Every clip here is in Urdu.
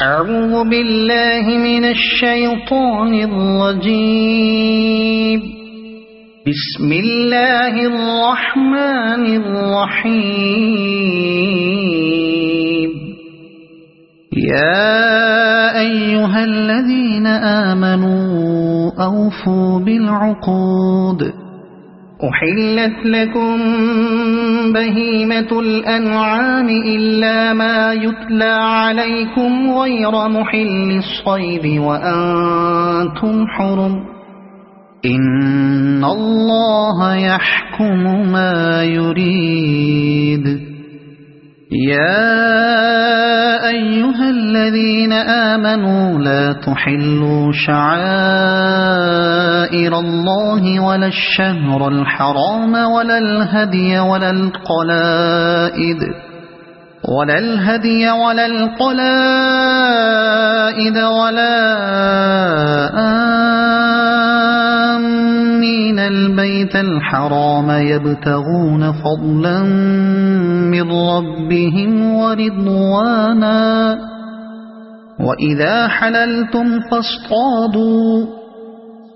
أعوذ بالله من الشيطان الرجيم. بسم الله الرحمن الرحيم. يا أيها الذين آمنوا أوفوا بالعقود. أحلت لكم بهيمة الأنعام إلا ما يتلى عليكم غير محل الصيد وأنتم حرم. إن الله يحكم ما يريد. يا أيها الذين آمنوا لا تحلوا شعائر الله ولا الشهر الحرام ولا الهدي ولا القلائد ولا آمين البيت الحرام يبتغون فضلا من ربهم ورضوانا. وإذا حللتم فاصطادوا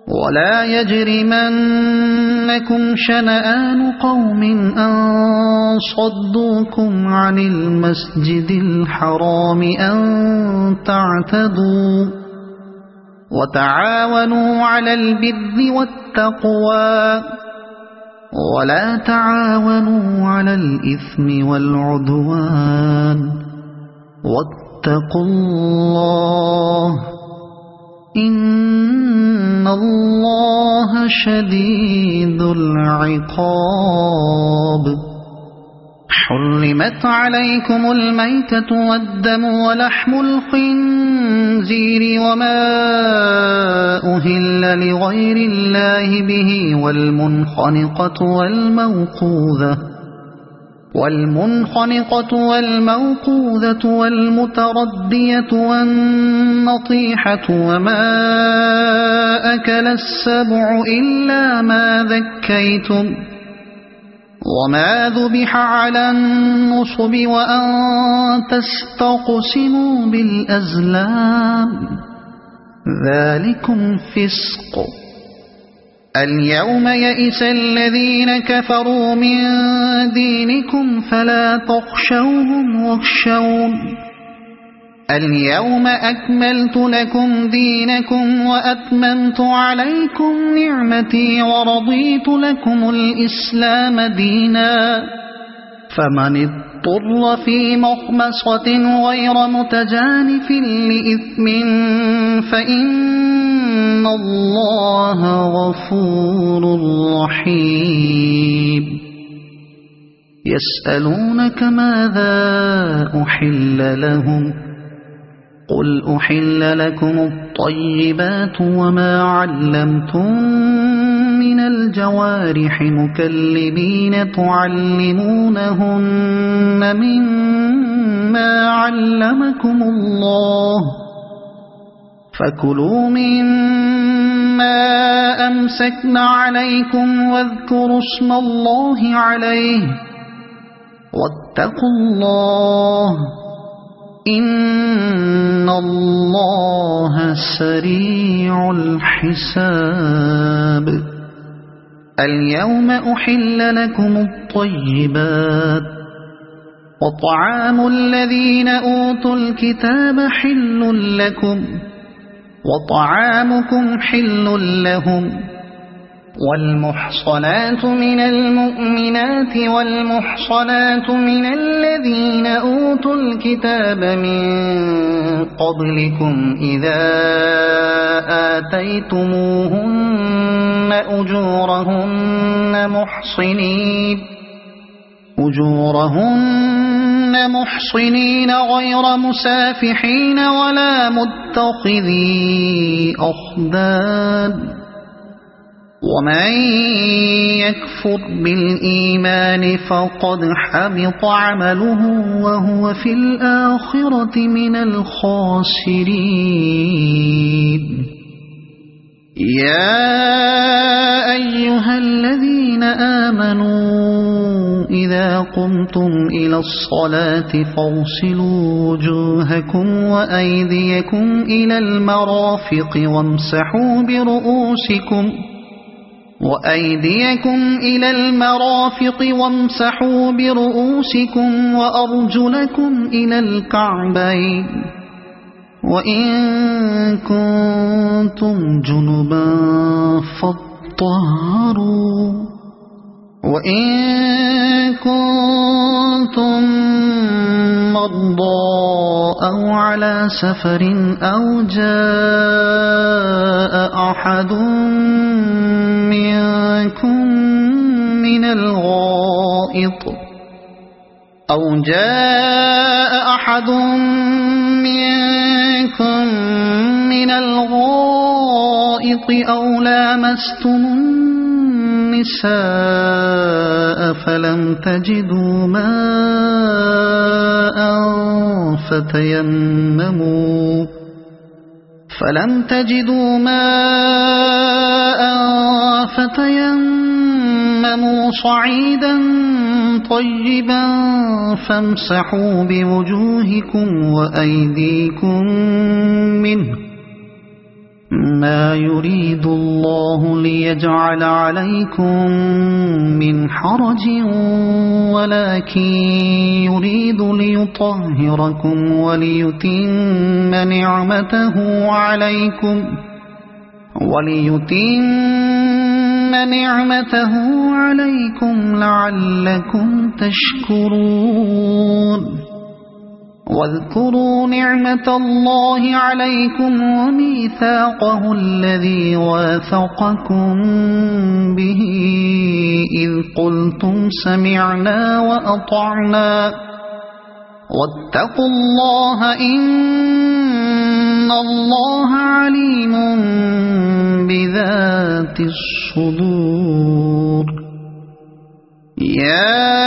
ولا يجرمنكم شنآن قوم أن صدوكم عن المسجد الحرام أن تعتدوا. وتعاونوا على البر والتقوى ولا تعاونوا على الإثم والعدوان. واتقوا الله إن الله شديد العقاب. حرمت عليكم الميتة والدم ولحم الخنزير وما أهل لغير الله به والمنخنقة والموقوذة والمتردية والنطيحة وما أكل السبع إلا ما ذكيتم وما ذبح على النصب وأن تستقسموا بالأزلام ذلكم فسق. اليوم يئس الذين كفروا من دينكم فلا تخشوهم واخشون. اليوم أكملت لكم دينكم وأتممت عليكم نعمتي ورضيت لكم الإسلام دينا. فمن اضطر في مخمصة غير متجانف لإثم فإن الله غفور رحيم. يسألونك ماذا أحل لهم قل أحل لكم الطيبات وما علمتم من الجوارح مكلبين تعلمونهن مما علمكم الله فكلوا مما أمسكن عليكم واذكروا اسم الله عليه واتقوا الله إن الله سريع الحساب. اليوم أحل لكم الطيبات وطعام الذين أوتوا الكتاب حل لكم وطعامكم حل لهم. والمحصنات من المؤمنات والمحصنات من الذين أوتوا الكتاب من قبلكم إذا آتيتموهن أجورهن محصنين غير مسافحين ولا متخذي أخدان. ومن يكفر بالإيمان فقد حبط عمله وهو في الآخرة من الخاسرين. يا أيها الذين آمنوا إذا إذا قمتم إلى الصلاة فاغسلوا وجوهكم وأيديكم إلى المرافق وامسحوا برؤوسكم وأرجلكم إلى الكعبين وإن كنتم جنبا فاطهروا وإن كنتم مرضى أو على سفر أو جاء أحد منكم من الغائط أو لامستم النساء فلم تجدوا ماء فتيمموا صعيدا طيبا فامسحوا بوجوهكم وأيديكم منه ما يريد الله ليجعل عليكم من حرج ولكن يريد ليطهركم وليتم نعمته عليكم لعلكم تشكرون واذكروا نعمة الله عليكم وميثاقه الذي واثقكم به إذ قلتم سمعنا وأطعنا واتقوا الله إن الله عليم بذات الصدور يا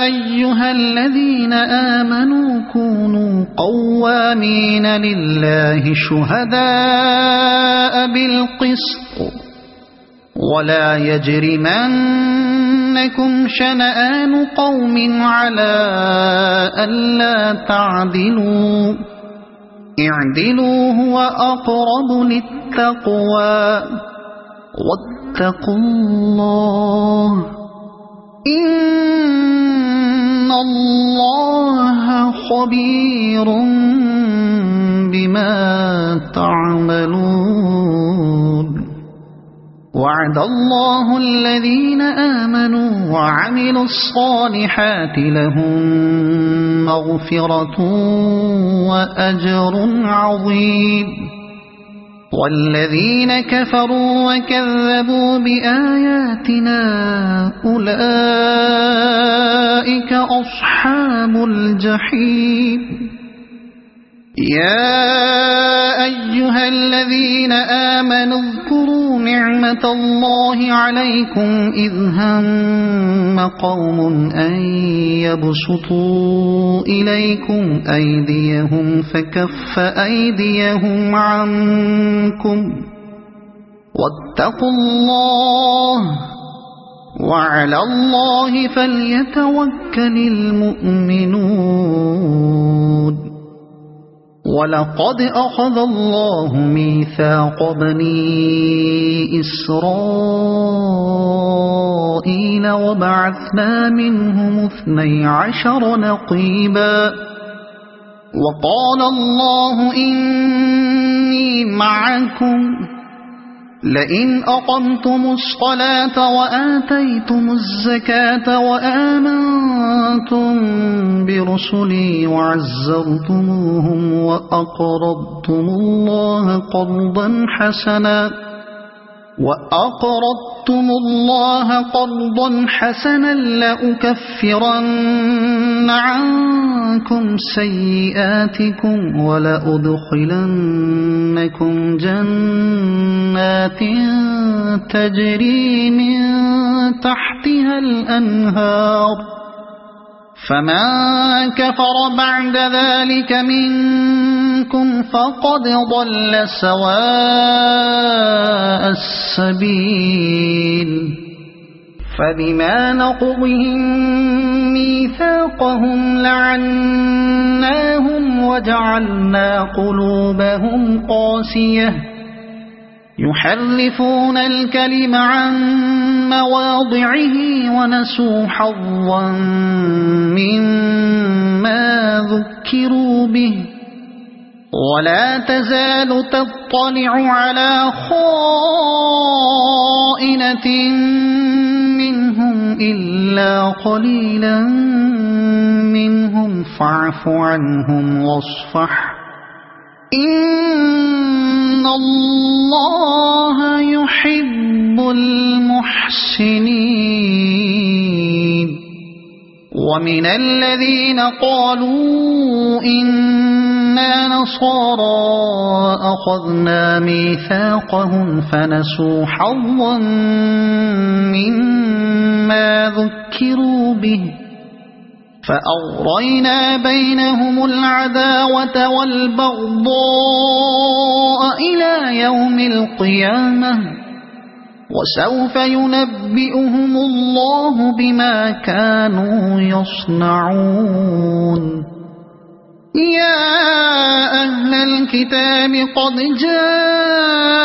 أيها الذين آمنوا كونوا قوامين لله شهداء بالقسط ولا يجرمنكم شنآن قوم على ألا تعدلوا اعدلوا هو أقرب للتقوى واتقوا الله إن الله خبير بما تعملون وعد الله الذين آمنوا وعملوا الصالحات لهم مغفرة وأجر عظيم والذين كفروا وكذبوا بآياتنا أولئك أصحاب الجحيم يا أيها الذين آمنوا اذكروا نعمة الله عليكم إذ هم قوم أن يبسطوا إليكم أيديهم فكف أيديهم عنكم واتقوا الله وعلى الله فليتوكل المؤمنون ولقد أخذ الله ميثاق بني إسرائيل وبعثنا منهم 12 نقيبا وقال الله إني معكم لئن أقمتم الصلاة وآتيتم الزكاة وآمنتم برسلي وعزرتموهم وأقرضتم الله قرضا حسنا لأكفرن عنكم سيئاتكم ولأدخلنكم جنات تجري من تحتها الأنهار فمن كفر بعد ذلك منكم فقد ضل سواء السبيل فبما نقضهم ميثاقهم لعناهم وجعلنا قلوبهم قاسية يحرفون الكلم عن مواضعه ونسوا حظا مما ذكروا به ولا تزال تطلع على خائنة منهم إلا قليلا منهم فاعف عنهم واصفح إن الله يحب المحسنين ومن الذين قالوا إنا نصارى أخذنا ميثاقهم فنسوا حظا مما ذكروا به فأغرينا بينهم العداوة والبغضاء إلى يوم القيامة وسوف ينبئهم الله بما كانوا يصنعون يا أهل الكتاب قد جاءكم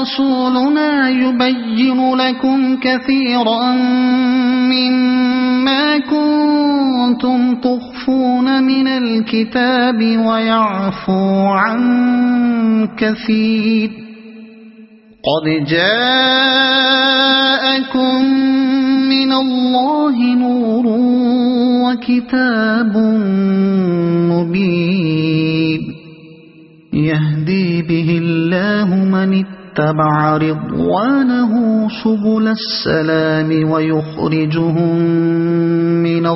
رسولنا يبين لكم كثيرا مما كنتم تخفون من الكتاب ويعفو عن كثير قد جاءكم من الله نور وكتاب مبين يهدي به الله من اتبع رضوانه سبل السلام ويخرجهم من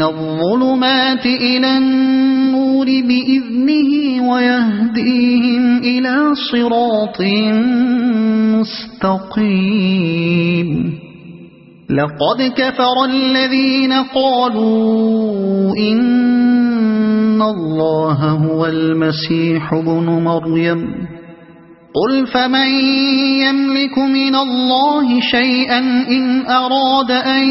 الظلمات إلى النور بإذنه ويهديهم إلى صراط مستقيم لقد كفر الذين قالوا إن الله هو المسيح ابن مريم قل فمن يملك من الله شيئا إن أراد أن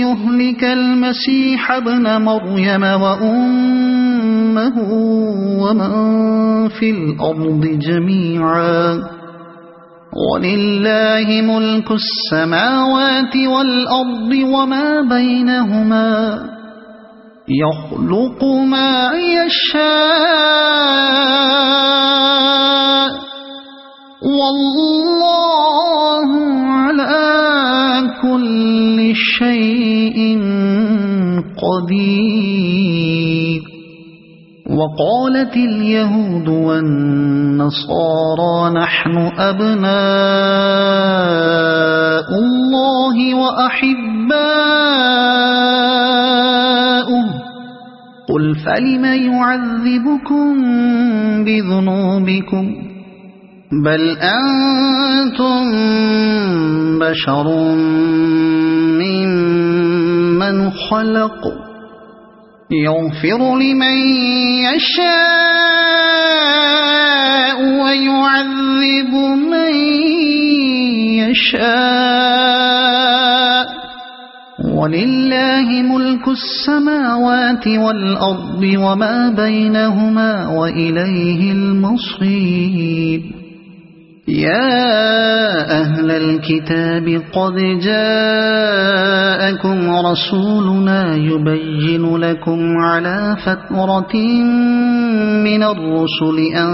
يهلك المسيح ابن مريم وأمه ومن في الأرض جميعا ولله ملك السماوات والأرض وما بينهما يخلق ما يشاء والله على كل شيء قدير وقالت اليهود والنصارى نحن أبناء الله وأحباؤه قل فلم يعذبكم بذنوبكم بل أنتم بشر ممن خلق يغفر لمن يشاء ويعذب من يشاء ولله ملك السماوات والأرض وما بينهما وإليه المصير يا أهل الكتاب قد جاءكم رسولنا يبين لكم على فترة من الرسل أن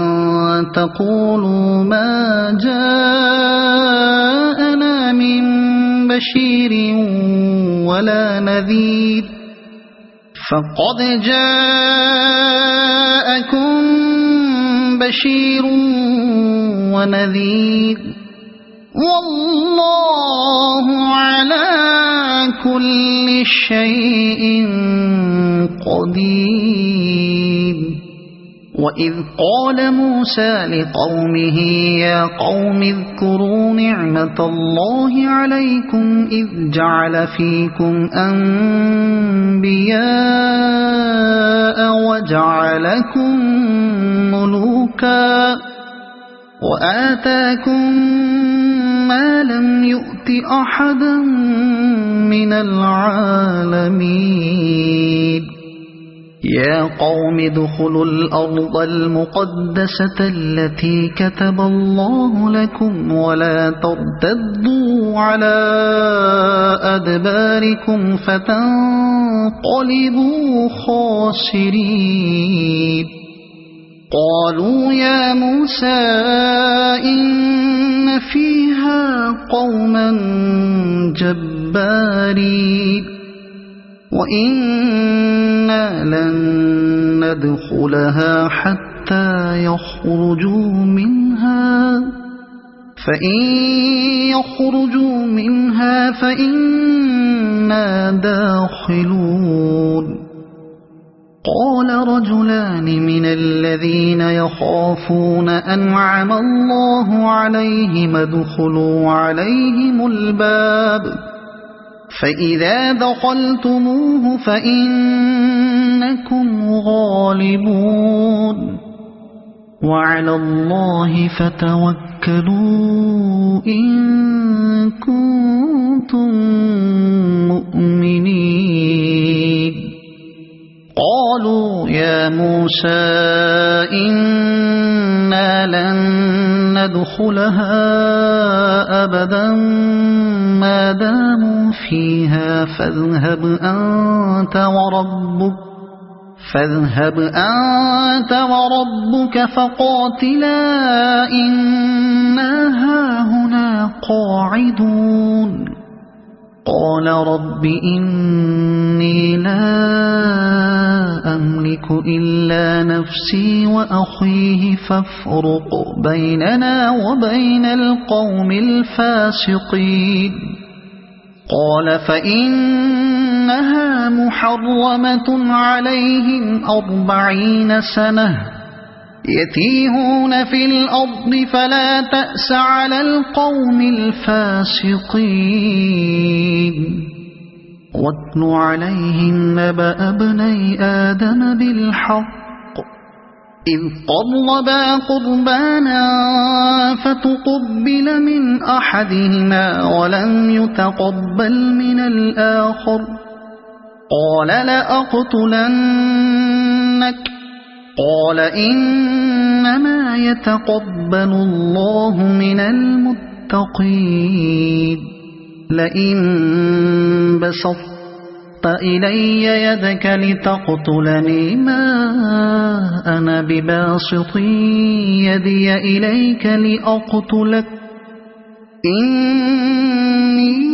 تقولوا ما جاءنا من بشير ولا نذير فقد جاءكم بشير ونذير والله على كل شيء قدير وإذ قال موسى لقومه يا قوم اذكروا نعمة الله عليكم إذ جعل فيكم أنبياء وجعلكم ملوكا وآتاكم ما لم يؤت أحدا من العالمين يا قوم ادخلوا الأرض المقدسة التي كتب الله لكم ولا ترتدوا على أدباركم فتنقلبوا خاسرين قالوا يا موسى إن فيها قوما جبارين وإنا لن ندخلها حتى يخرجوا منها فإن يخرجوا منها فإنا داخلون قال رجلان من الذين يخافون أنعم الله عليهم ادخلوا عليهم الباب فإذا دخلتموه فإنكم غالبون وعلى الله فتوكلوا إن كنتم مؤمنين قالوا يا موسى إنا لن ندخلها أبدا ما داموا فيها فاذهب أنت وربك فقاتلا إنا هاهنا قاعدون قال رب إني لا أملك إلا نفسي وأخيه فافرق بيننا وبين القوم الفاسقين قال فإنها محرمة عليهم 40 سنة يتيهون في الأرض فلا تأس على القوم الفاسقين واتل عليهم نبأ ابني آدم بالحق إذ قربا قربانا فتقبل من أحدهما ولم يتقبل من الآخر قال لأقتلنك قال إنما يتقبل الله من المتقين لئن بسطت إلي يدك لتقتلني ما أنا بباسط يدي إليك لأقتلك إني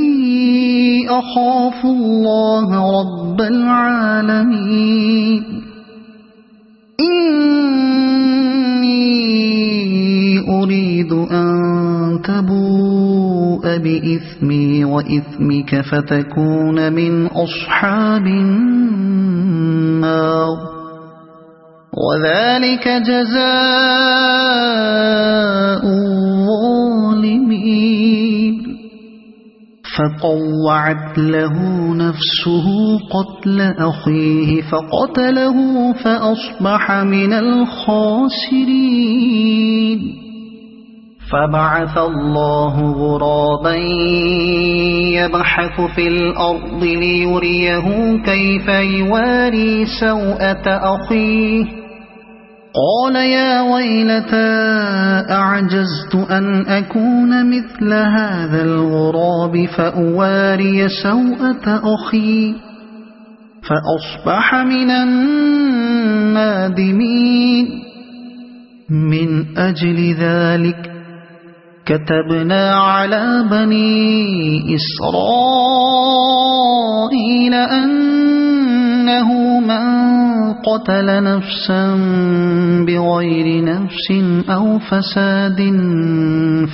أخاف الله رب العالمين إني أريد أن تبوء بإثمي وإثمك فتكون من أصحاب النار وذلك جزاء الظالمين فطوعت له نفسه قتل أخيه فقتله فأصبح من الخاسرين فبعث الله غرابا يبحث في الأرض ليريه كيف يواري سوءة أخيه قال يا ويلتى أعجزت أن أكون مثل هذا الغراب فأواري سوءة أخي فأصبح من النادمين من أجل ذلك كتبنا على بني إسرائيل أنه من قتل نفسا بغير نفس أو فساد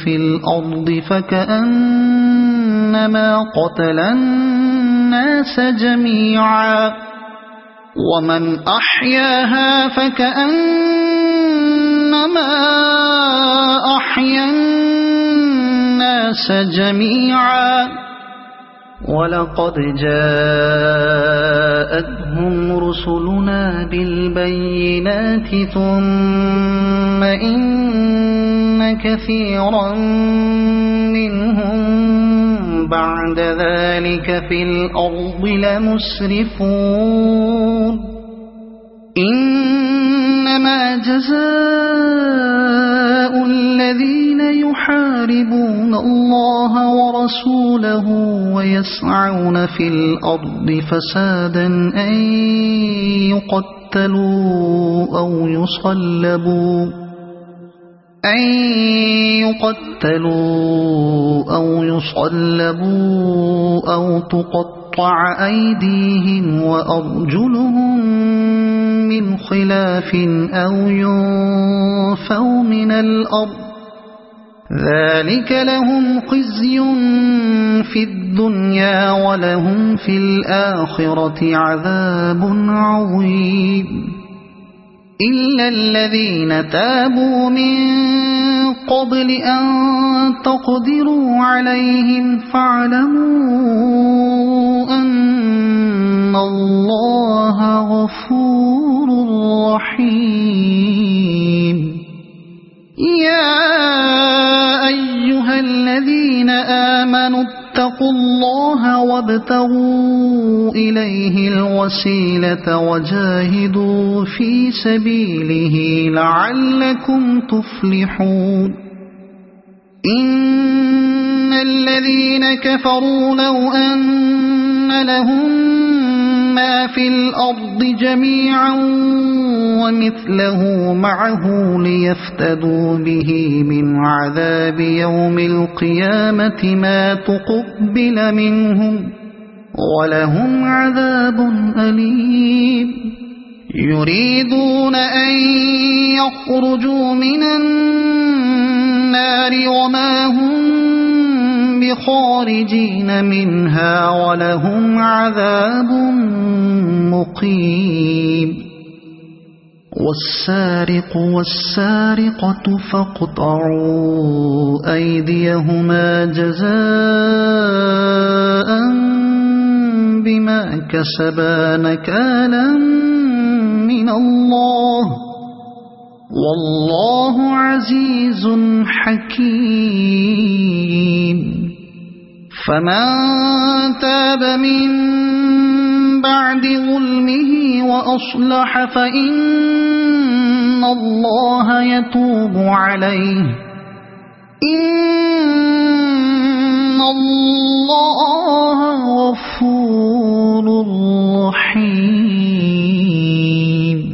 في الأرض فكأنما قتل الناس جميعا ومن أحياها فكأنما أحيا الناس جميعا ولقد جاءتهم رسلنا بالبينات ثم إن كثيرا منهم بعد ذلك في الأرض لمسرفون إنما جزاء الذين يحاربون الله ورسوله ويسعون في الأرض فسادا أن يقتلوا أو يصلبوا أو تقطع أيديهم وأرجلهم من خلاف أو ينفوا من الأرض ذلك لهم خزي في الدنيا ولهم في الآخرة عذاب عظيم إلا الذين تابوا من قبل أن تقدروا عليهم فاعلموا أن الله غفور رحيم يا أيها الذين آمنوا اتقوا الله وابتغوا إليه الوسيلة وجاهدوا في سبيله لعلكم تفلحون إن الذين كفروا لو أن لهم ما في الأرض جميعا ومثله معه ليفتدوا به من عذاب يوم القيامة ما تقبل منهم ولهم عذاب أليم يريدون أن يخرجوا من النار وما هم بخارجين منها ولهم عذاب مقيم والسارق والسارقة فاقطعوا أيديهما جزاء بما كسبا نكالا من الله والله عزيز حكيم فمن تاب من بعد ظلمه وأصلح فإن الله يتوب عليه إن الله غفور رحيم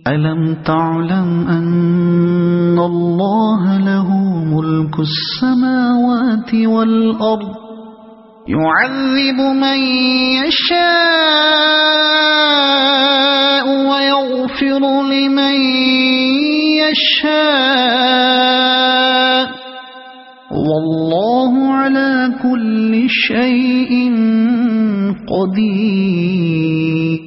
ألم تعلم أن الله له ملك السماوات والأرض يعذب من يشاء ويغفر لمن يشاء والله على كل شيء قدير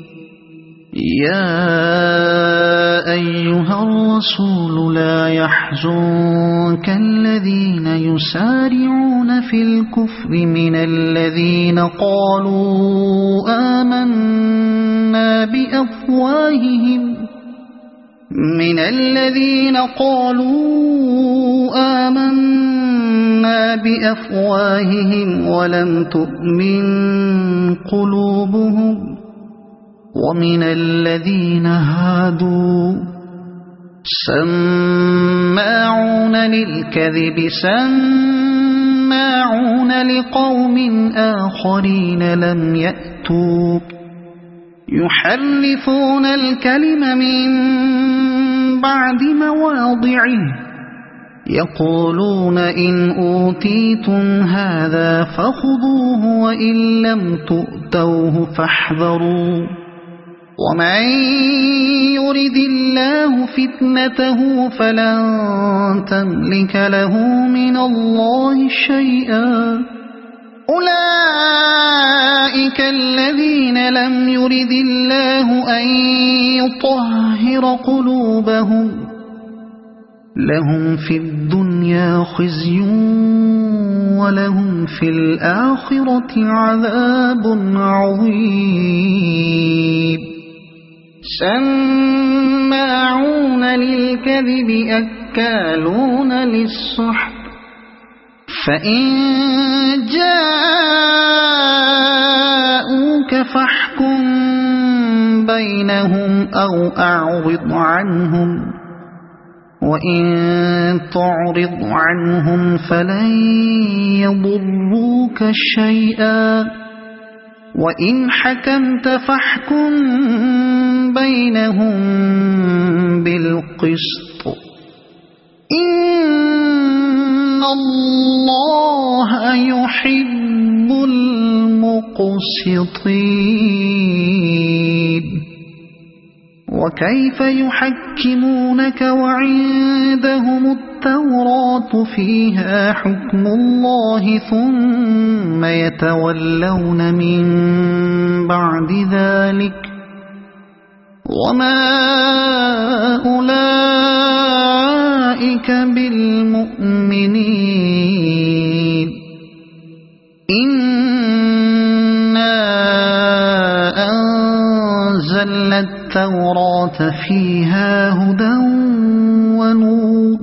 يا أيها الرسول لا يحزنك الذين يسارعون في الكفر من الذين قالوا آمنا بأفواههم ولم تؤمن قلوبهم ومن الذين هادوا سماعون للكذب سماعون لقوم آخرين لم يأتوك يحرفون الكلم من بعد مواضعه يقولون إن أوتيتم هذا فخذوه وإن لم تؤتوه فاحذروا ومن يرد الله فتنته فلن تملك له من الله شيئا أولئك الذين لم يرد الله أن يطهر قلوبهم لهم في الدنيا خزي ولهم في الآخرة عذاب عظيم سماعون للكذب أكالون للسحت فإن جاءوك فاحكم بينهم أو أعرض عنهم وإن تعرض عنهم فلن يضروك شيئا وإن حكمت فاحكم بينهم بالقسط إن الله يحب المقسطين وكيف يحكمونك وعندهم التوراة فيها حكم الله ثم يتولون من بعد ذلك وما أولئك بالمؤمنين إنا أنزلنا التوراة فيها هدى ونور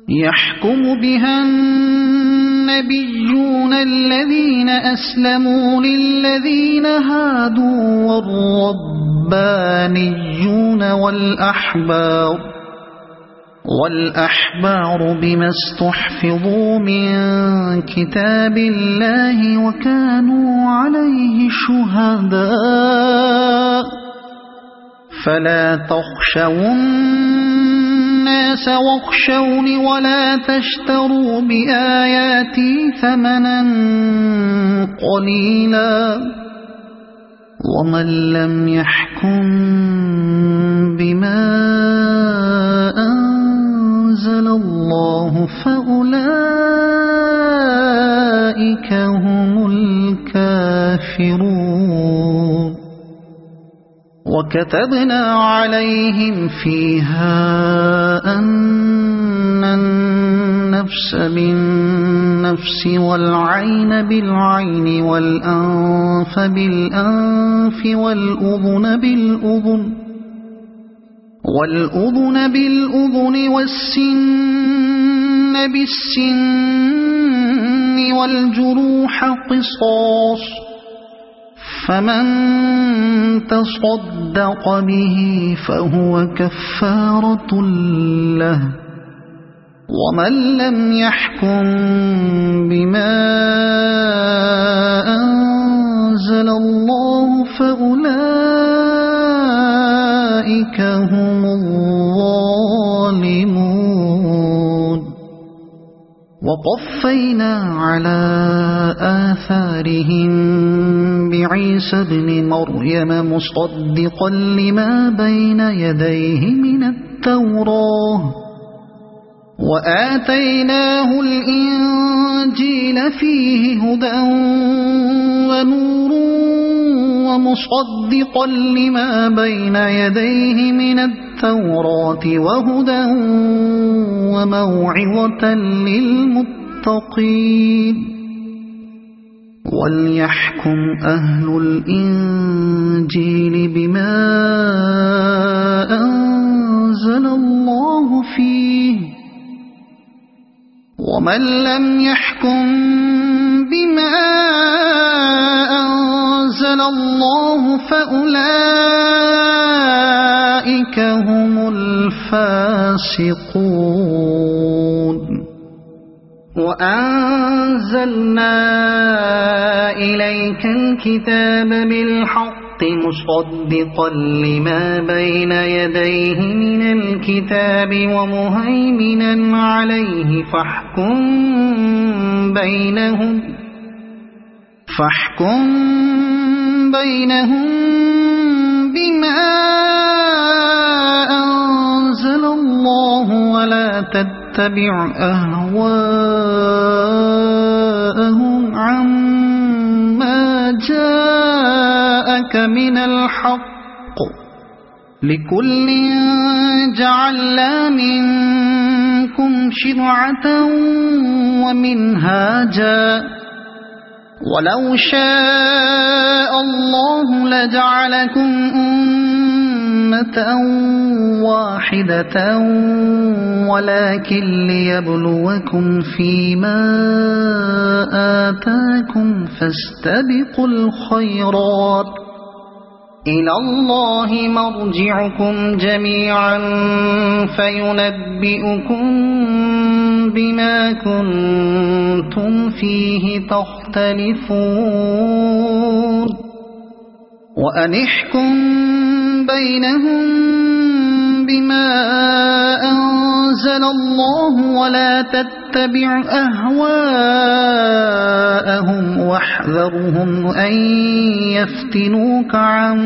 يحكم بها النبيون الذين أسلموا للذين هادوا والربانيون والأحبار بما استحفظوا من كتاب الله وكانوا عليه شهداء فلا تخشوا الناس واخشوني ولا تشتروا بآياتي ثمنا قليلا ومن لم يحكم بما أنزل الله فأولئك هم الكافرون وكتبنا عليهم فيها أن النفس بالنفس والعين بالعين والأنف بالأنف والأذن بالأذن والسن بالسن والجروح قصاص فمن تصدق به فهو كفارة له ومن لم يحكم بما أنزل الله فأولئك هم الظالمون وقفينا على آثارهم بعيسى ابن مريم مصدقا لما بين يديه من التوراة وآتيناه الإنجيل فيه هدى ونور ومصدقا لما بين يديه من التوراة وهدى وموعظة للمتقين وليحكم أهل الإنجيل بما أنزل الله فيه ومن لم يحكم بما أنزل الله فأولئك هم الفاسقون وأنزلنا إليك الكتاب بالحق مصدقا لما بين يديه من الكتاب ومهيمنا عليه فاحكم بينهم بما أنزل الله ولا تتبع أهواءهم عما جاءك من الحق لكل جعلنا منكم شرعة ومنهاجا ولو شاء الله لجعلكم أمة واحدة ولكن ليبلوكم فيما آتاكم فاستبقوا الخيرات إلى الله مرجعكم جميعا فينبئكم بما كنتم فيه تختلفون وأنحكم بينهم بما أنزل الله ولا تتبع أهواءهم واحذرهم أن يفتنوك عن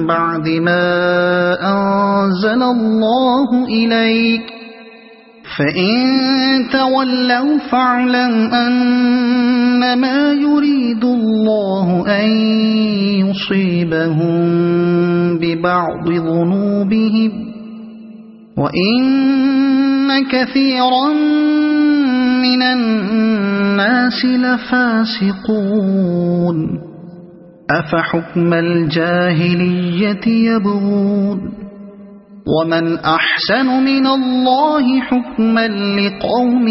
بعد ما أنزل الله إليك فإن تولوا فاعلم أنما يريد الله أن يصيبهم ببعض ذنوبهم وإن كثيرا من الناس لفاسقون أفحكم الجاهلية يبغون ومن أحسن من الله حكما لقوم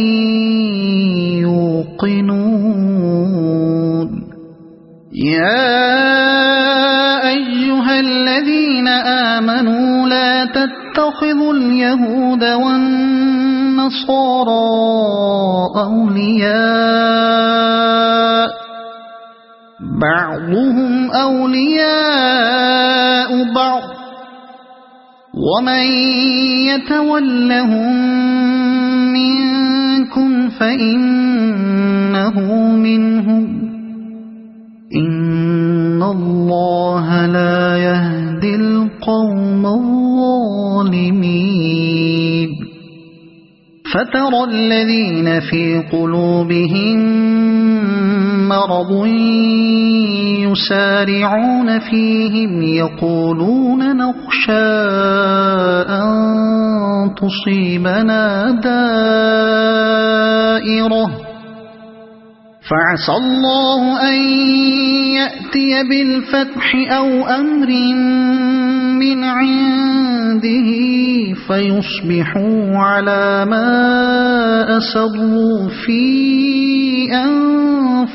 يوقنون يا أيها الذين آمنوا لا تتخذوا اليهود والنصارى أولياء بعضهم أولياء بعض ومن يتولهم منكم فإنه منهم إن الله لا يهدي القوم الظالمين فترى الذين في قلوبهم مرض يسارعون فيهم يقولون نخشى أن تصيبنا دائرة فعسى الله أن يأتي بالفتح أو أمر من عنده فيصبحوا على ما أسروا في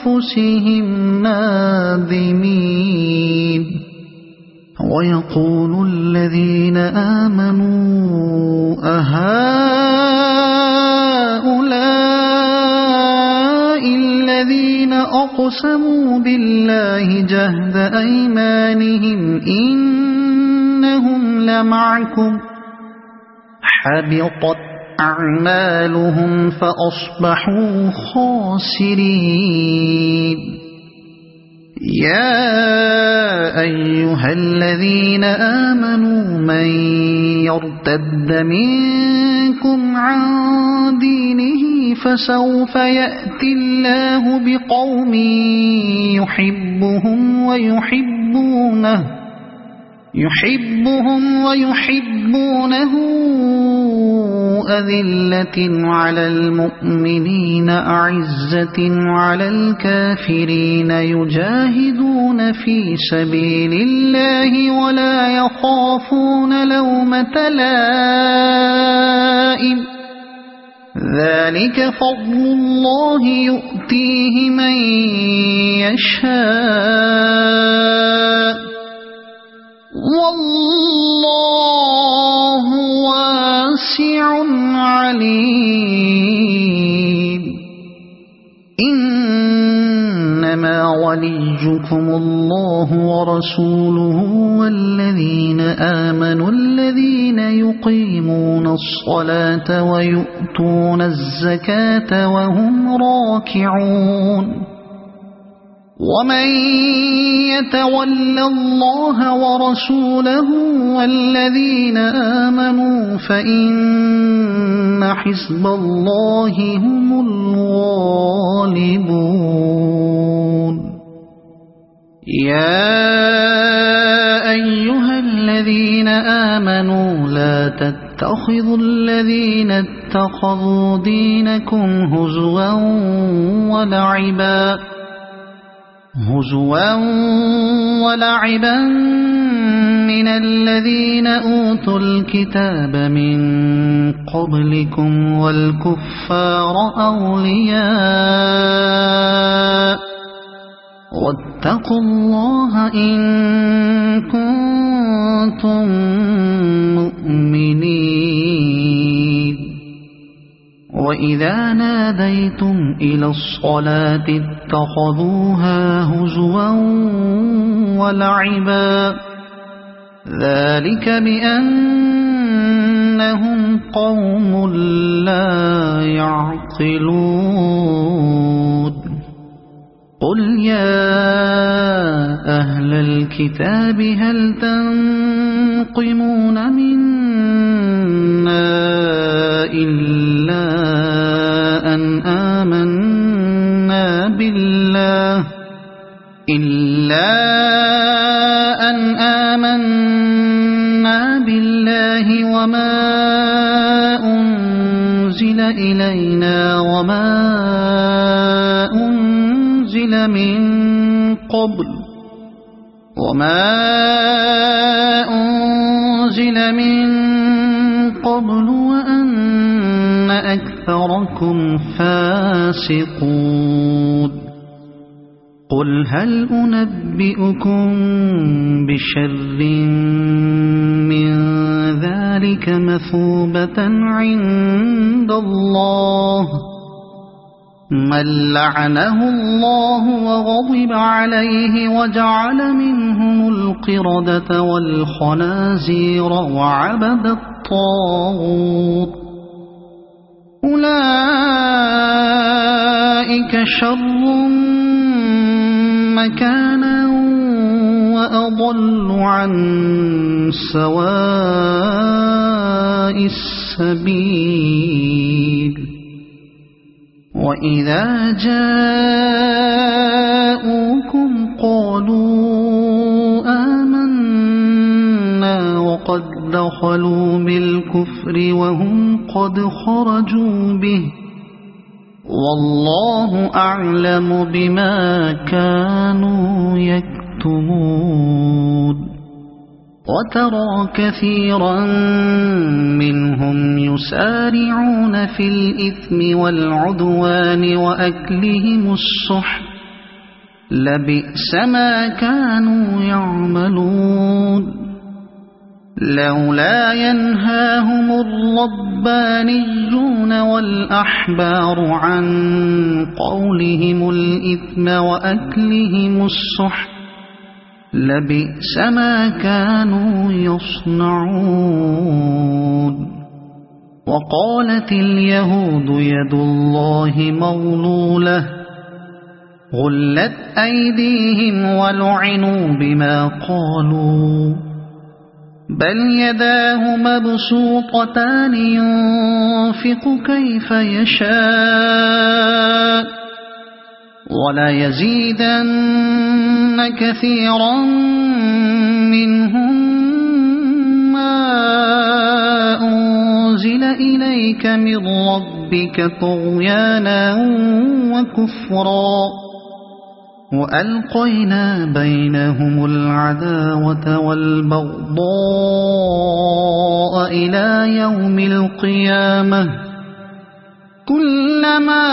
أنفسهم نادمين ويقول الذين آمنوا أهؤلاء الذين أقسموا بالله جهد أيمانهم إنهم لمعكم حبطت أعمالهم فأصبحوا خاسرين يا أيها الذين آمنوا من يرتد منكم عن دينه فسوف يأتي الله بقوم يحبهم ويحبونه أذلة على المؤمنين أعزة على الكافرين يجاهدون في سبيل الله ولا يخافون لومة لائم ذلك فضل الله يؤتيه من يشاء والله واسع عليم إنما وليكم الله ورسوله والذين آمنوا الذين يقيمون الصلاة ويؤتون الزكاة وهم راكعون ومن يتول الله ورسوله والذين آمنوا فإن حزب الله هم الغالبون يا أيها الذين آمنوا لا تتخذوا الذين اتخذوا دينكم هزوا ولعبا من الذين أوتوا الكتاب من قبلكم والكفار أولياء واتقوا الله إن كنتم مؤمنين وإذا ناديتم إلى الصلاة اتخذوها هزوا ولعبا ذلك بأنهم قوم لا يعقلون قل يا أهل الكتاب هل تنقمون منا إلا أن آمنا بالله وما أنزل إلينا وما أنزل من قبل وأن أكثركم فاسقون قل هل أنبئكم بشر من ذلك مثوبة عند الله من لعنه الله وغضب عليه وجعل منهم القردة والخنازير وعبد الطاغوت أولئك شر مكانا وأضل عن سواء السبيل وإذا جاءوكم قالوا آمنا وقد دخلوا بالكفر وهم قد خرجوا به والله أعلم بما كانوا يكتمون وترى كثيرا منهم يسارعون في الإثم والعدوان وأكلهم السحت لبئس ما كانوا يعملون لولا ينهاهم الربانيون والأحبار عن قولهم الإثم وأكلهم السحت لبئس ما كانوا يصنعون وقالت اليهود يد الله مغلولة غلت أيديهم ولعنوا بما قالوا بل يداه مبسوطتان ينفق كيف يشاء وليزيدن كثيرا منهم ما أنزل إليك من ربك طغيانا وكفرا وألقينا بينهم العداوة والبغضاء إلى يوم القيامة كلما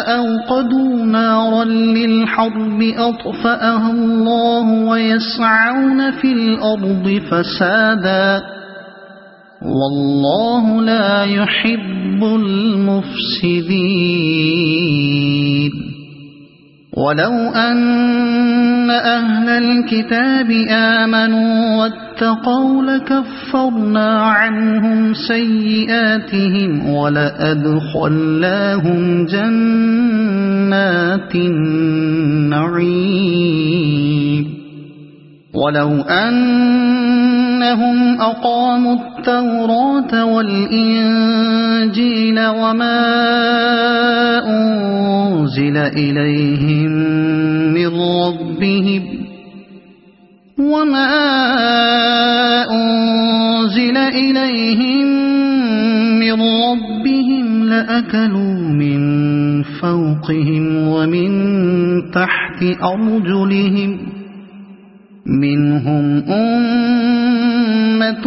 أوقدوا نارا للحرب أطفأها الله ويسعون في الأرض فسادا والله لا يحب المفسدين ولو أن أهل الكتاب آمنوا واتقوا لكفرنا عنهم سيئاتهم ولأدخلناهم جنات النعيم ولو أنهم أقاموا التوراة والإنجيل وما أنزل إليهم من ربهم لأكلوا من فوقهم ومن تحت أرجلهم منهم منهم أمة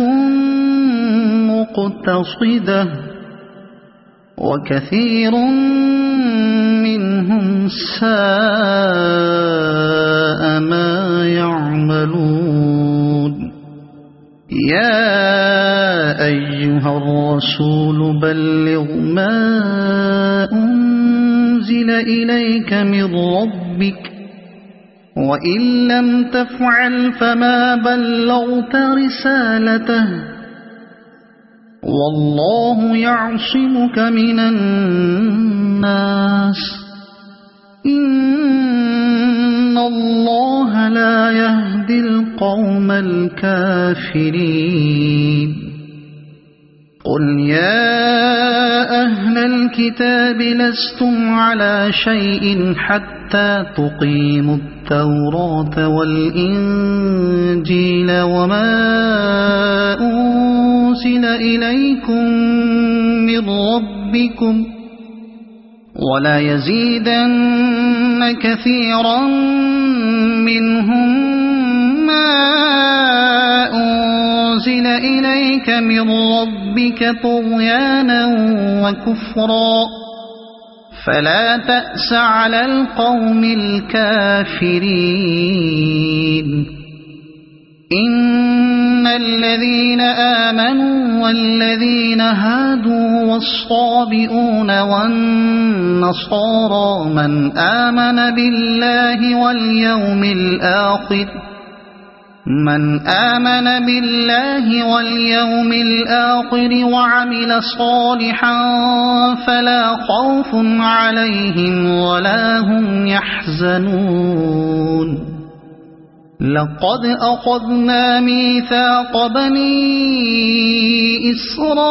مقتصدة وكثير منهم ساء ما يعملون يا أيها الرسول بلغ ما أنزل إليك من ربك وإن لم تفعل فما بلغت رسالته والله يعصمك من الناس إن الله لا يهدي القوم الكافرين قل يا أهل الكتاب لستم على شيء حتى تقيموا التوراة والإنجيل وما أنزل إليكم من ربكم ولا يزيدن كثيرا منهم ما أنزل إليك من ربك طغيانا وكفرا فلا تأس على القوم الكافرين إن الذين آمنوا والذين هادوا والصابئون والنصارى من آمن بالله واليوم الآخر وعمل صالحا فلا خوف عليهم ولا هم يحزنون لقد أخذنا ميثاق بني إسرائيل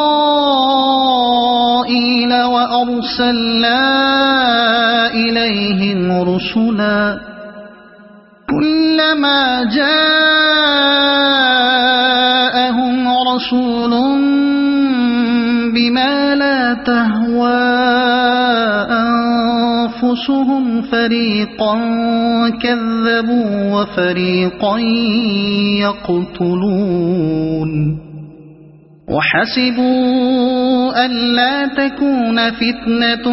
وأرسلنا إليهم رسلا كلما جاءهم رسول بما لا تهوى أنفسهم فريقا كذبوا وفريقا يقتلون وحسبوا ألا تكون فتنة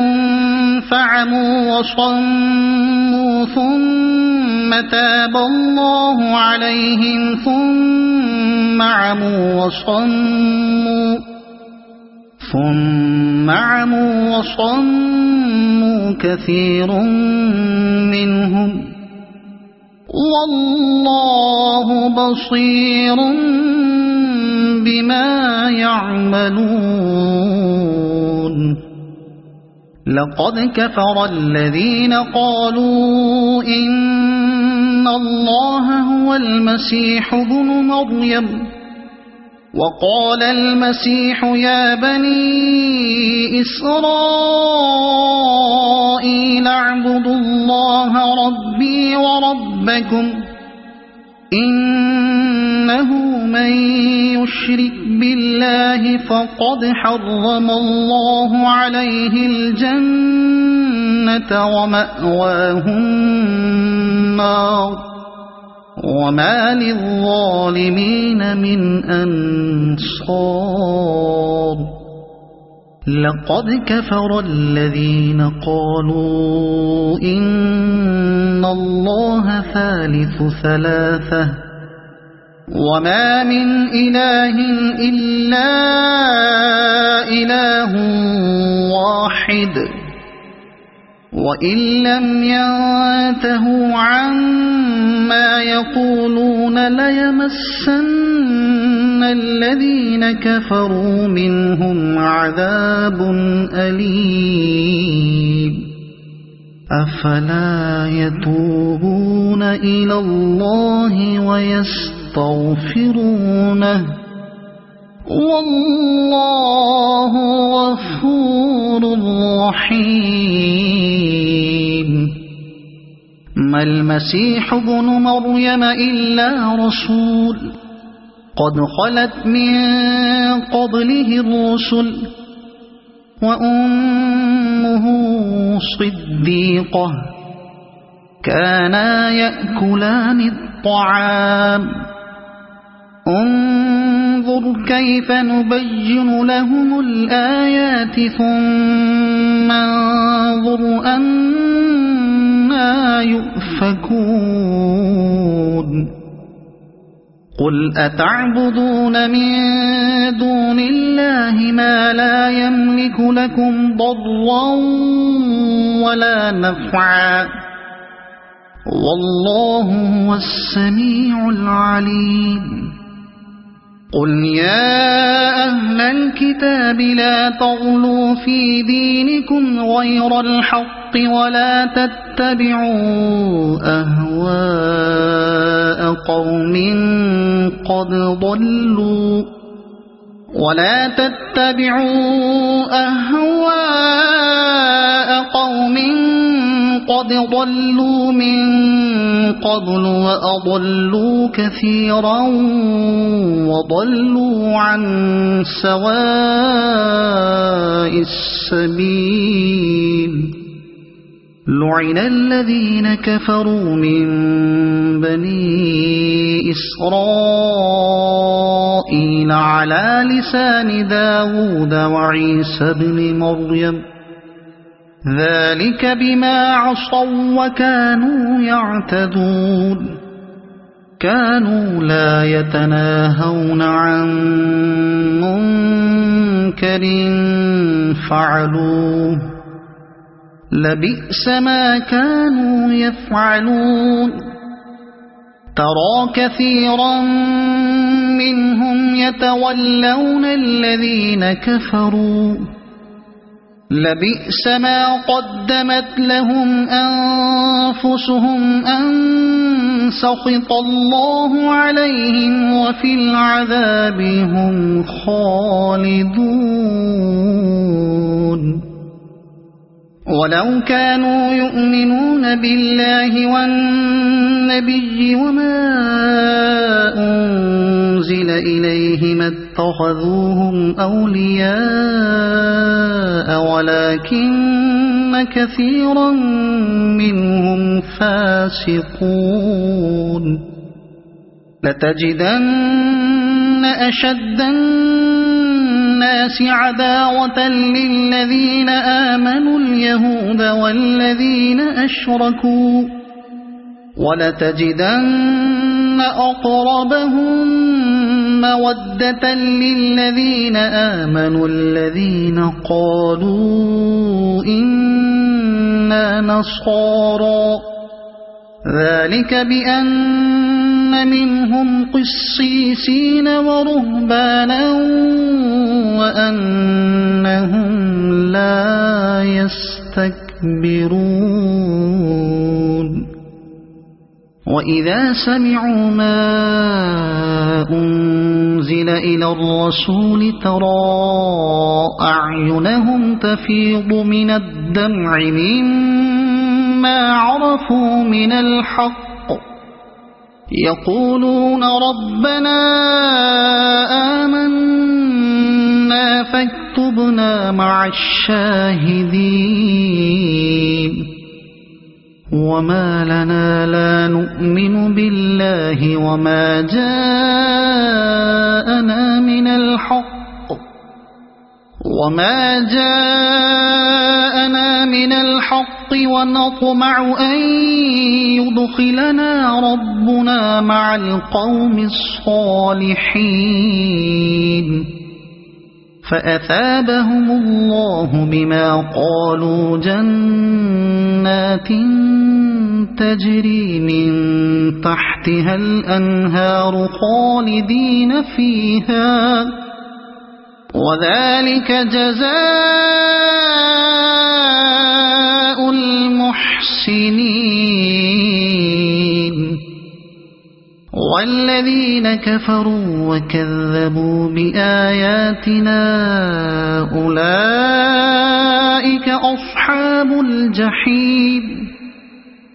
فعموا وصموا ثم تاب الله عليهم ثم عموا وصموا كثير منهم والله بصير بما يعملون لقد كفر الذين قالوا إن الله هو المسيح ابن مريم وقال المسيح يا بني إسرائيل اعبدوا الله ربي وربكم إنه من يشرك بالله فقد حرم الله عليه الجنة ومأواه النار وما للظالمين من أنصار لقد كفر الذين قالوا إن الله ثالث ثلاثة وما من إله إلا إله واحد وإن لم ينتهوا عما يقولون ليمسن الذين كفروا منهم عذاب أليم أفلا يتوبون إلى الله ويستغفرونه والله غفور رحيم ما المسيح ابن مريم إلا رسول قد خلت من قبله الرسل وأمه صديقة كانا يأكلان الطعام انظر كيف نبين لهم الآيات ثم انظر أنا يؤفكون قل أتعبدون من دون الله ما لا يملك لكم ضرا ولا نفعا والله هو السميع العليم قل يا أهل الكتاب لا تغلوا في دينكم غير الحق ولا تتبعوا أهواء قوم قد ضلوا من قبل وأضلوا كثيرا وضلوا عن سواء السبيل لعن الذين كفروا من بني إسرائيل على لسان داود وعيسى بن مريم ذلك بما عصوا وكانوا يعتدون كانوا لا يتناهون عن منكر فعلوه لبئس ما كانوا يفعلون ترى كثيرا منهم يتولون الذين كفروا لبئس ما قدمت لهم أنفسهم أن سخط الله عليهم وفي العذاب هم خالدون ولو كانوا يؤمنون بالله والنبي وما أنزل إليه ما اتخذوهم أولياء ولكن كثيرا منهم فاسقون لتجدن أشد الناس عداوة للذين آمنوا اليهود والذين أشركوا ولتجدن أقربهم مودة للذين آمنوا الذين قالوا إنا نصارى ذلك بأن منهم قسيسين ورهبانا وأنهم لا يستكبرون وإذا سمعوا ما أنزل إلى الرسول ترى أعينهم تفيض من الدمع مما عرفوا من الحق يقولون ربنا آمنا فاكتبنا مع الشاهدين وما لنا لا نؤمن بالله وما جاءنا من الحق ونطمع أن يدخلنا ربنا مع القوم الصالحين فأثابهم الله بما قالوا جنات تجري من تحتها الأنهار خالدين فيها وذلك جزاء المحسنين والذين كفروا وكذبوا بآياتنا أولئك أصحاب الجحيم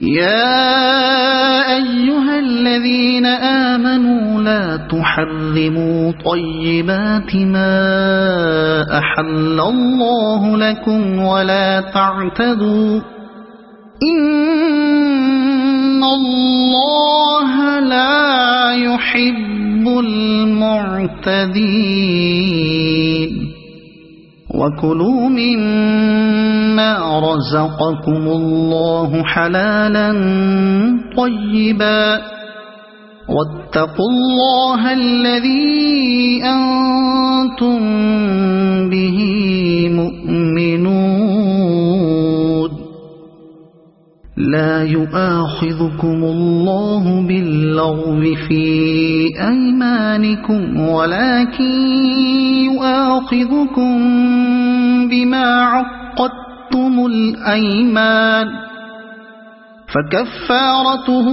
يا أيها الذين آمنوا لا تحرموا طيبات ما أحل الله لكم ولا تعتدوا إن الله لا يحب المعتدين وكلوا مما رزقكم الله حلالا طيبا واتقوا الله الذي أنتم به مؤمنون لا يؤاخذكم الله باللغو في أيمانكم ولكن يؤاخذكم بما عقدتم الأيمان فكفارته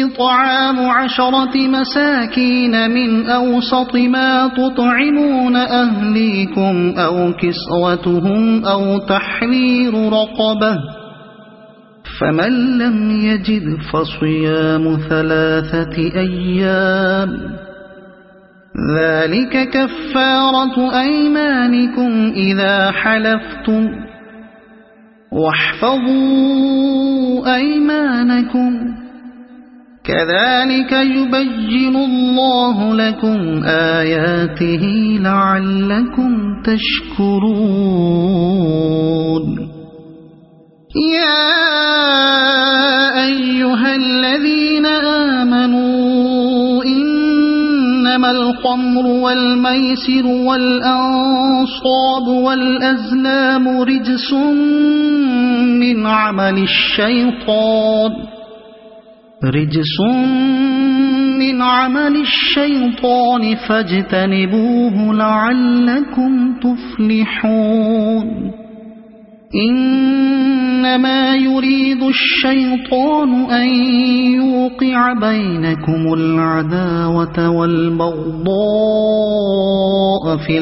إطعام 10 مساكين من أوسط ما تطعمون أهليكم أو كسوتهم أو تحرير رقبة فمن لم يجد فصيام 3 أيام ذلك كفارة أيمانكم إذا حلفتم واحفظوا أيمانكم كذلك يبين الله لكم آياته لعلكم تشكرون يا أيها الذين آمنوا إنما الخمر والميسر والأنصاب والأزلام رجس من عمل الشيطان فاجتنبوه لعلكم تفلحون إنما يريد الشيطان أن يوقع بينكم العداوة والبغضاء في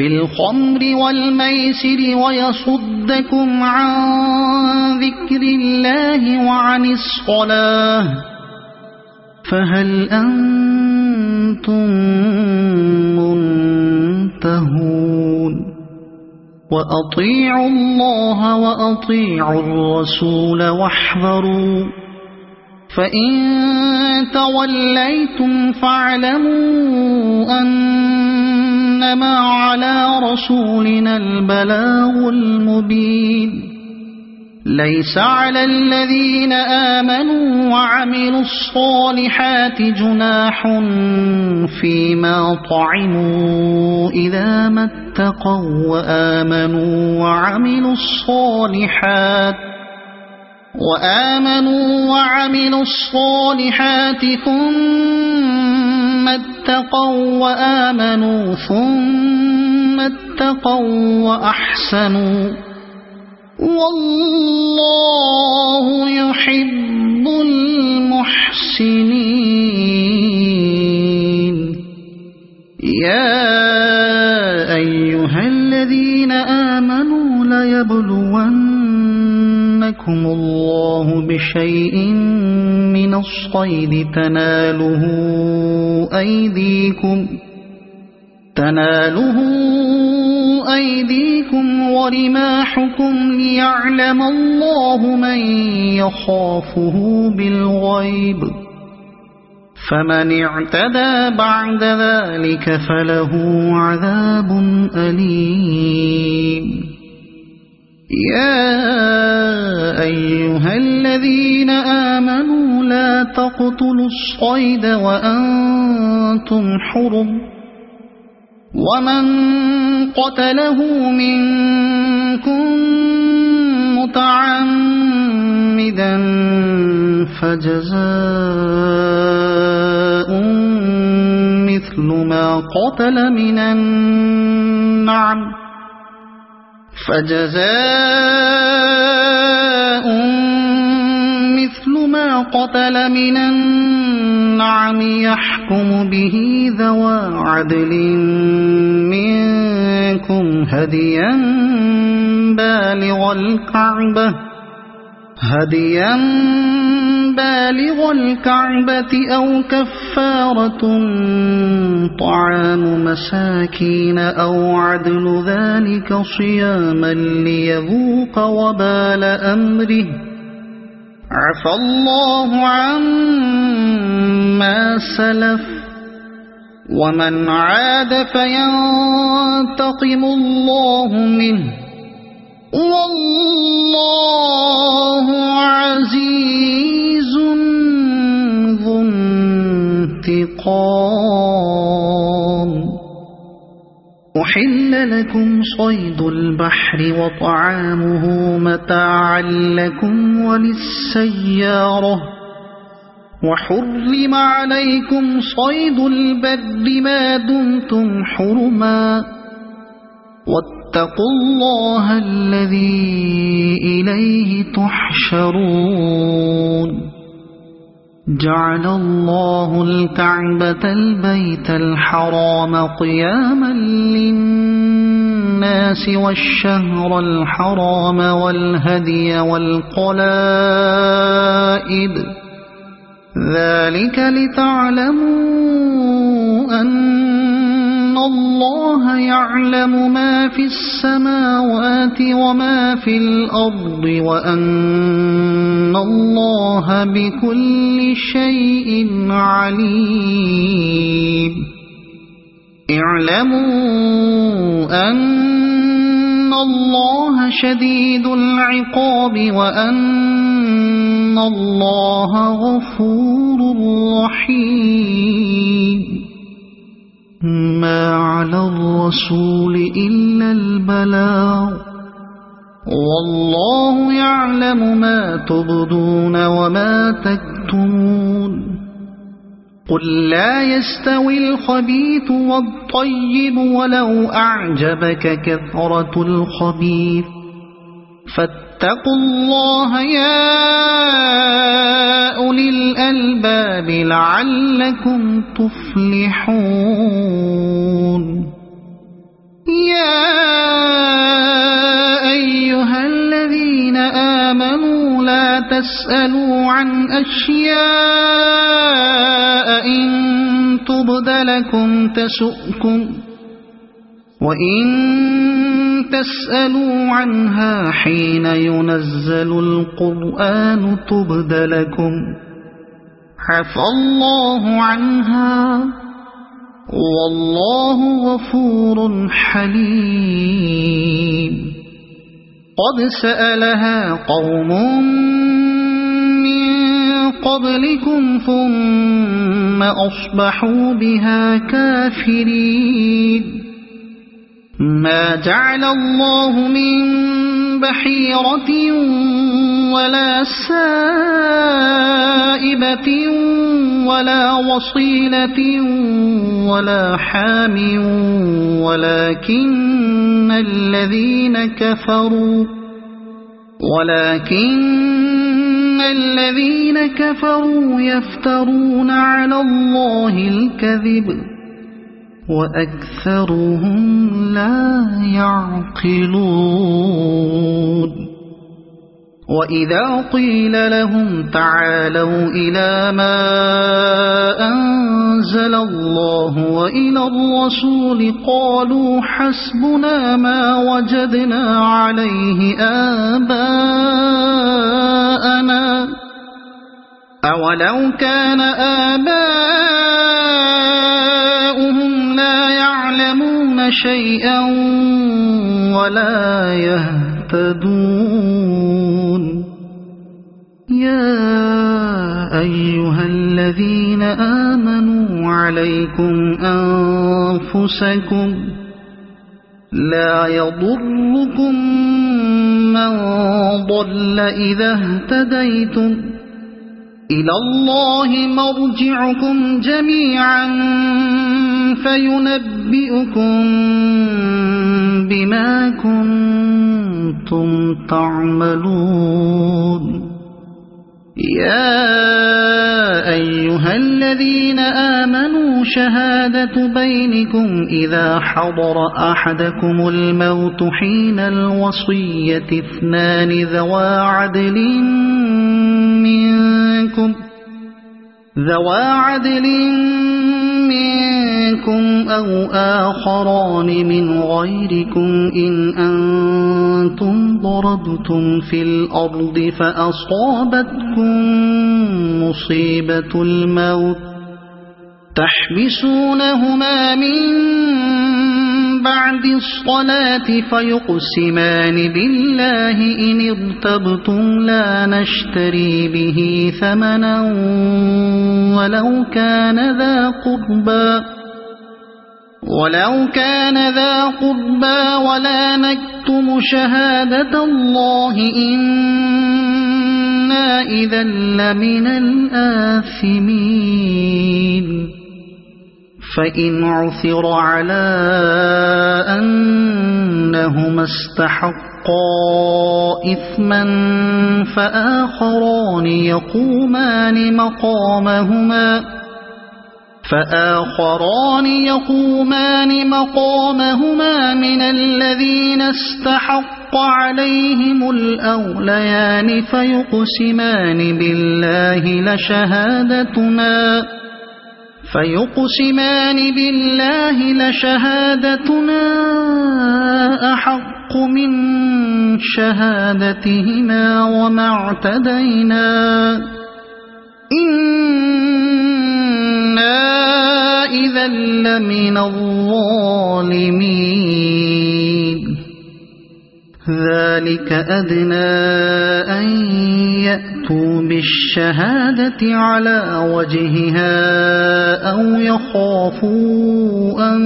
الخمر والميسر ويصدكم عن ذكر الله وعن الصلاة فهل أنتم منتهون وأطيعوا الله وأطيعوا الرسول واحذروا فإن توليتم فاعلموا أنما على رسولنا البلاغ المبين ليس على الذين آمنوا وعملوا الصالحات جناح فيما طعموا إذا ما اتقوا وآمنوا وعملوا الصالحات ثم اتقوا وأحسنوا والله يحب المحسنين يا أيها الذين آمنوا ليبلونكم الله بشيء من الصيد تناله أيديكم ورماحكم ليعلم الله من يخافه بالغيب فمن اعتدى بعد ذلك فله عذاب أليم يا أيها الذين آمنوا لا تقتلوا الصيد وأنتم حرم ومن قتله منكم متعمدا فجزاء مثل ما قتل من النعم يحكم به ذوى عدل منكم هديا بالغ الكعبة أو كفارة طعام مساكين أو عدل ذلك صياما ليذوق وبال أمره عفى الله عما سلف ومن عاد فينتقم الله منه والله عزيز ذو انتقام. أحل لكم صيد البحر وطعامه متاعا لكم وللسيارة وحرم عليكم صيد البر ما دمتم حرما واتقوا الله الذي إليه تحشرون. جعل الله الكعبة البيت الحرام قياما للناس والشهر الحرام والهدي والقلائد ذلك لتعلموا أن الله يعلم ما في السماوات وما في الأرض وأن الله بكل شيء عليم. اعلموا أن الله شديد العقاب وأن الله غفور رحيم. ما على الرسول إلا البلاغ والله يعلم ما تبدون وما تكتمون. قل لا يستوي الخبيث والطيب ولو أعجبك كثرة الخبيث فاتقوا الله يا أولي الألباب لعلكم تفلحون. يا أيها الذين آمنوا لا تسألوا عن أشياء إن تبد لكم تسؤكم وإن تسألوا عنها حين ينزل القرآن تبد لكم عفى الله عنها والله غفور حليم. قد سألها قوم من قبلكم ثم أصبحوا بها كافرين. ما جعل الله من بحيرة ولا سائبة ولا وصيلة ولا حام ولكن الذين كفروا يفترون على الله الكذب وأكثرهم لا يعقلون. وإذا قيل لهم تعالوا إلى ما أنزل الله وإلى الرسول قالوا حسبنا ما وجدنا عليه آباءنا أولو كان آباؤهم لا يعلمون شيئا ولا يهتدون. يا أيها الذين آمنوا عليكم أنفسكم لا يضركم من ضل إذا اهتديتم إلى الله مرجعكم جميعا فينبئكم بما كنتم تعملون. يا أيها الذين آمنوا شهادة بينكم إذا حضر أحدكم الموت حين الوصية اثنان ذوا عدل منكم منكم أو آخران من غيركم إن أنتم ضربتم في الأرض فأصابتكم مصيبة الموت تحبسونهما من بعد الصلاة فيقسمان بالله إن ارتبتم لا نشتري به ثمنا ولو كان ذا قربى ولا نكتم شهادة الله إنا إذا لمن الآثمين فإن عثر على أنهما استحقا إثما فآخران يقومان مقامهما من الذين استحق عليهم الأوليان فيقسمان بالله لشهادتنا أحق من شهادتهما وما اعتدينا إنا إذا لمن الظالمين ذلك أدنى أن يأتوا بالشهادة على وجهها أو يخافوا أن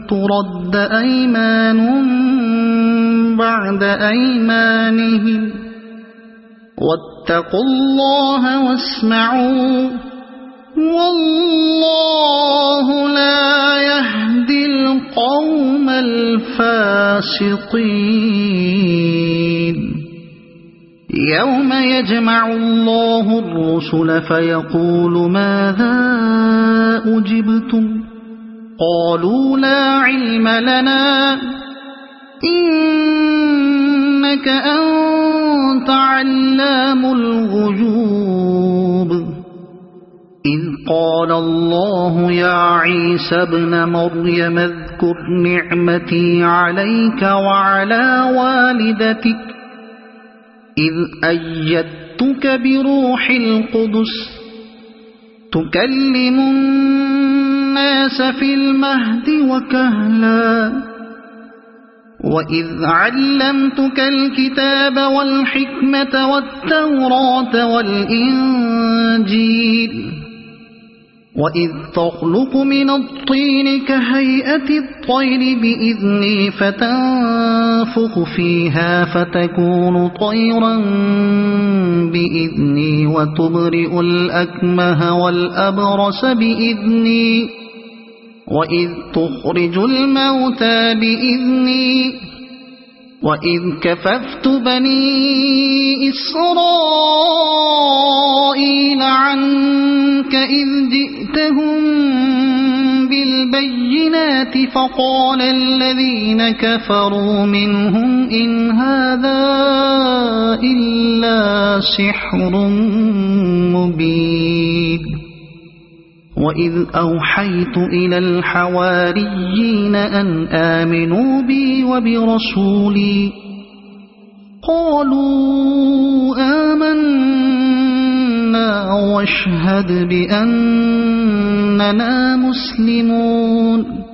ترد أيمان بعد أيمانهم واتقوا الله واسمعوا والله لا يهدي القوم الفاسقين يوم يجمع الله الرسل فيقول ماذا أجبتم قالوا لا علم لنا إنك أنت علام الغيوب إذ قال الله يا عيسى ابن مريم اذكر نعمتي عليك وعلى والدتك إذ أيدتك بروح القدس تكلم الناس في المهد وكهلا وإذ علمتك الكتاب والحكمة والتوراة والإنجيل وإذ تخلق من الطين كهيئة الطير بإذني فتنفخ فيها فتكون طيرا بإذني وتبرئ الأكمه والأبرص بإذني وإذ تخرج الموتى بإذني وإذ كففت بني إسرائيل عنك إذ جئتهم بالبينات فقال الذين كفروا منهم إن هذا إلا سحر مبين وإذ أوحيت إلى الحواريين أن آمنوا بي وبرسولي قالوا آمنا واشهد بأننا مسلمون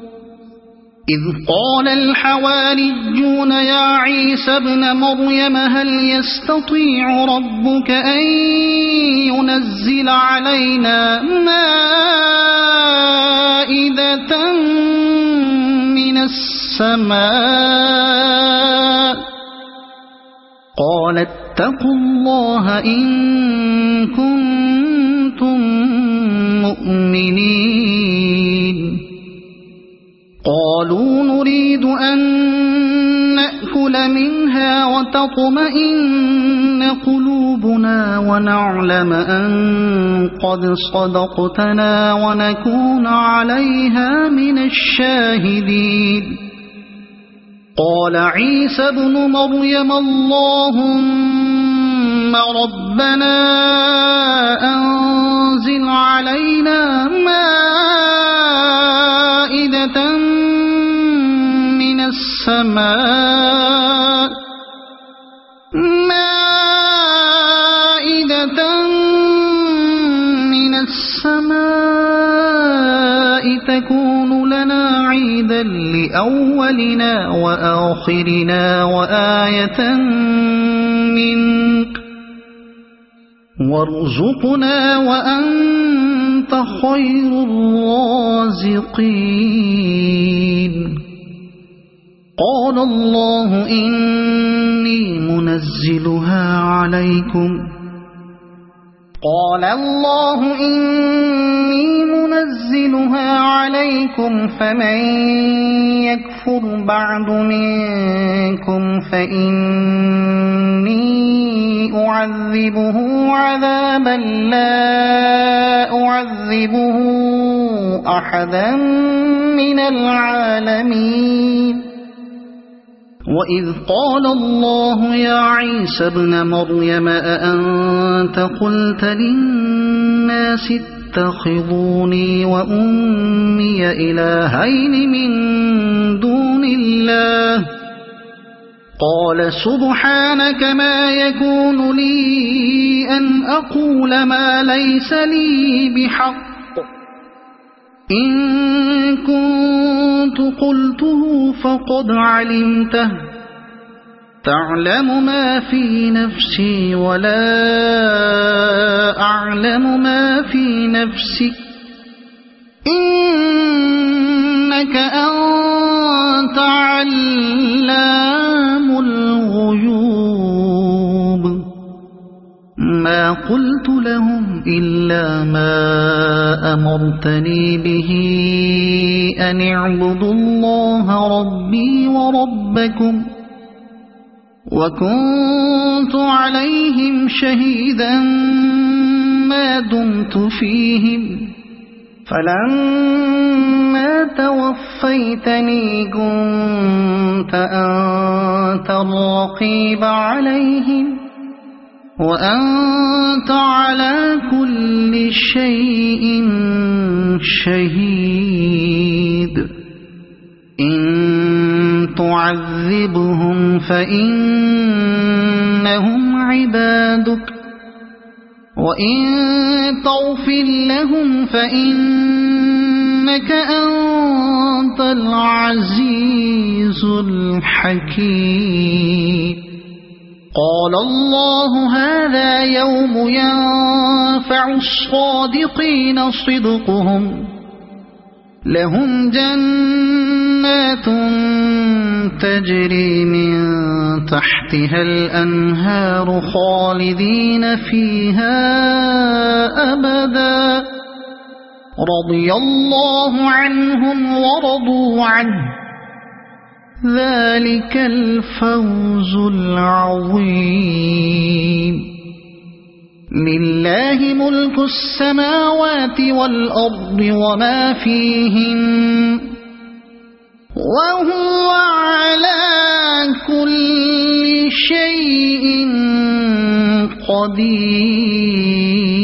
إذ قال الحواريون يا عيسى ابن مريم هل يستطيع ربك أن ينزل علينا مائدة من السماء قال اتقوا الله إن كنتم مؤمنين قالوا نريد أن نأكل منها وتطمئن قلوبنا ونعلم أن قد صدقتنا ونكون عليها من الشاهدين قال عيسى ابن مريم اللهم ربنا أنزل علينا السماء مائدة من السماء تكون لنا عيدا لأولنا وآخرنا وآية منك وارزقنا وأنت خير الرازقين قال الله إني منزلها عليكم فمن يكفر بعد منكم فإني أعذبه عذابا لا أعذبه أحدا من العالمين وإذ قال الله يا عيسى ابن مريم أأنت قلت للناس اتخذوني وأمي إلهين من دون الله قال سبحانك ما يكون لي أن أقول ما ليس لي بحق إن كنت قلته فقد علمته تعلم ما في نفسي ولا أعلم ما في نفسك إنك أنت علام الغيوب ما قلت لهم إلا ما أمرتني به أن اعبدوا الله ربي وربكم وكنت عليهم شهيدا ما دمت فيهم فلما توفيتني كنت أنت الرقيب عليهم وأنت على كل شيء شهيد إن تعذبهم فإنهم عبادك وإن تغفر لهم فإنك أنت العزيز الحكيم قال الله هذا يوم ينفع الصادقين صدقهم لهم جنات تجري من تحتها الأنهار خالدين فيها أبدا رضي الله عنهم ورضوا عنه ذلك الفوز العظيم لله ملك السماوات والأرض وما فيهن وهو على كل شيء قدير